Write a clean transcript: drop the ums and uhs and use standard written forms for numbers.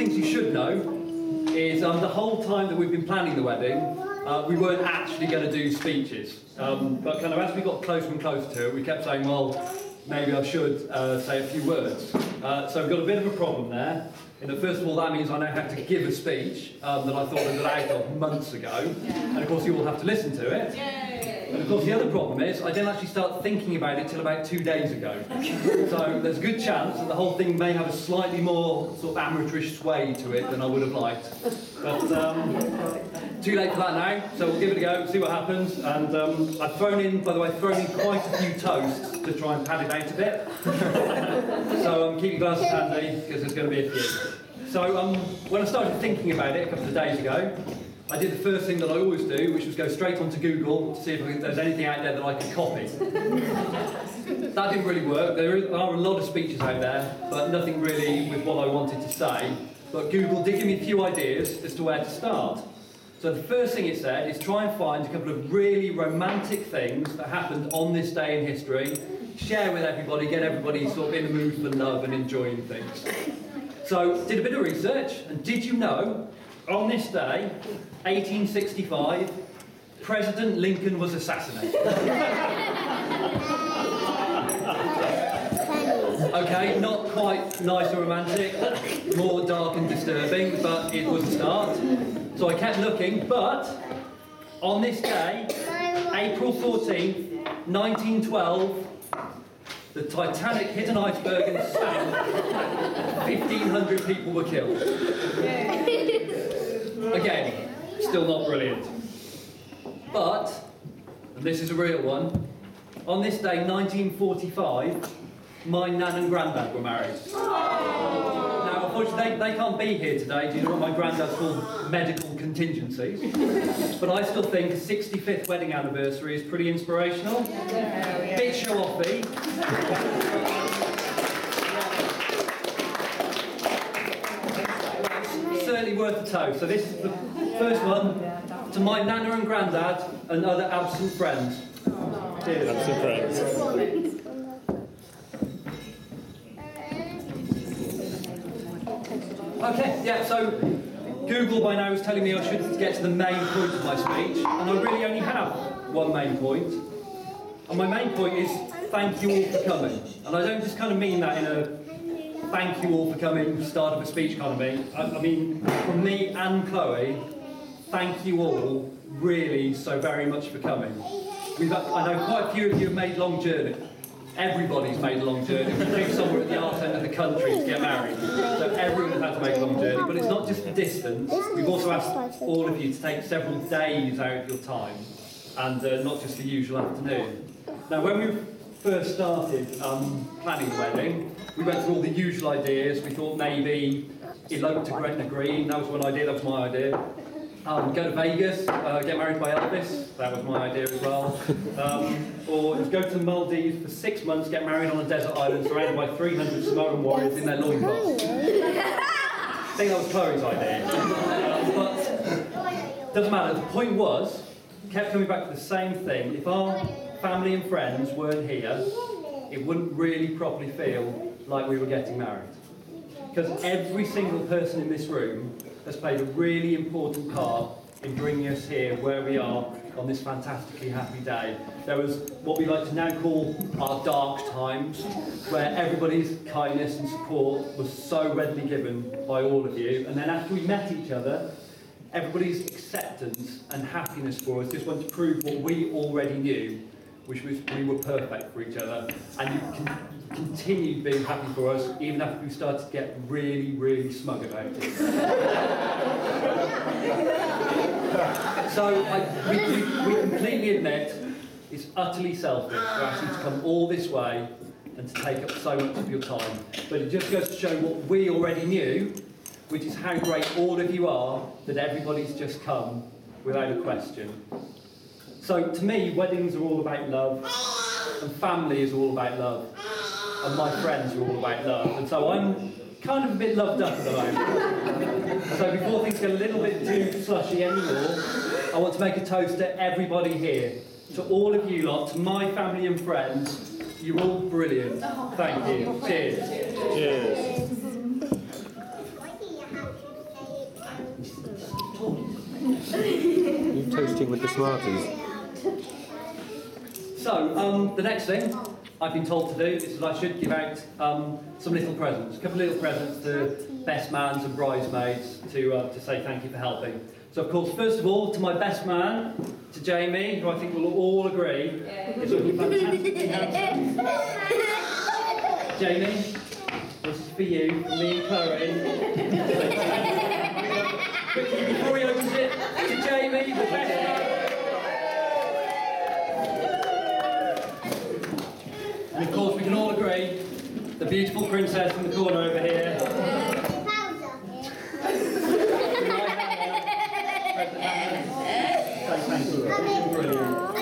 things you should know is the whole time that we've been planning the wedding, we weren't actually going to do speeches. But kind of as we got closer and closer to it, we kept saying, well, maybe I should say a few words. So we've got a bit of a problem there. In that, first of all, that means I now have to give a speech that I thought I got out of months ago. And of course, you all have to listen to it. And of course, the other problem is I didn't actually start thinking about it till about 2 days ago. So there's a good chance that the whole thing may have a slightly more sort of amateurish sway to it than I would have liked. But too late for that now, so we'll give it a go, see what happens. And I've thrown in, by the way, quite a few toasts to try and pad it out a bit. So keep your glasses handy, because there's going to be a few. So when I started thinking about it a couple of days ago, I did the first thing that I always do, which was go straight onto Google to see if there's anything out there that I could copy. That didn't really work. There are a lot of speeches out there, but nothing really with what I wanted to say. But Google did give me a few ideas as to where to start. So the first thing it said is try and find a couple of really romantic things that happened on this day in history, share with everybody, get everybody sort of in the mood for love and enjoying things. So did a bit of research, and did you know, on this day, 1865, President Lincoln was assassinated. Okay, not quite nice or romantic, more dark and disturbing, but it was a start. So I kept looking, but on this day, April 14th, 1912, the Titanic hit an iceberg and sank. 1,500 people were killed. Again, still not brilliant. But, and this is a real one, on this day, 1945, my nan and granddad were married. Now, unfortunately, they can't be here today due to what my granddad's called medical contingencies. But I still think a 65th wedding anniversary is pretty inspirational. Bit show-offy. Certainly worth a toast. So this is the first one to my nana and granddad and other absent friends. Cheers. Absent friends. Okay, yeah, so Google by now is telling me I should get to the main point of my speech, and I really only have one main point. And my main point is thank you all for coming. And I don't just kind of mean that in a thank you all for coming, start of a speech kind of thing. I mean, from me and Chloe, thank you all really so very much for coming. I know quite a few of you have made long journey. Everybody's made a long journey. We live somewhere at the arse end of the country to get married. So everyone has had to make a long journey. But it's not just the distance. We've also asked all of you to take several days out of your time and not just the usual afternoon. Now, when we first started planning the wedding, we went through all the usual ideas. We thought maybe elope to Gretna Green. That was one idea. That was my idea. Go to Vegas, get married by Elvis, that was my idea as well. Or go to the Maldives for 6 months, get married on a desert island surrounded by 300 Samoan warriors in their loincloths. I think that was Chloe's idea. But doesn't matter, the point was, kept coming back to the same thing. If our family and friends weren't here, it wouldn't really properly feel like we were getting married. Because every single person in this room has played a really important part in bringing us here where we are on this fantastically happy day. There was what we like to now call our dark times, where everybody's kindness and support was so readily given by all of you. And then after we met each other, everybody's acceptance and happiness for us just went to prove what we already knew, which was we were perfect for each other. And you continued being happy for us even after we started to get really, really smug about it. So we completely admit it's utterly selfish for actually to come all this way and to take up so much of your time. But it just goes to show what we already knew, which is how great all of you are, that everybody's just come without a question. So to me, weddings are all about love, and family is all about love, and my friends are all about love. And so I'm kind of a bit loved up at the moment. So before things get a little bit too slushy anymore, I want to make a toast to everybody here, to all of you lot, to my family and friends. You're all brilliant. Thank you. Cheers. Cheers. You're toasting with the Smarties. So, the next thing I've been told to do is that I should give out some little presents, a couple of little presents to best mans and bridesmaids to say thank you for helping. So, of course, first of all, to my best man, to Jamie, who I think we'll all agree is looking fantastically handsome. Jamie, this is for you, from me and Chloe. Quickly, before he opens it, to Jamie, the best man. And of course, we can all agree, the beautiful princess in the corner over here. Thank you. Brilliant.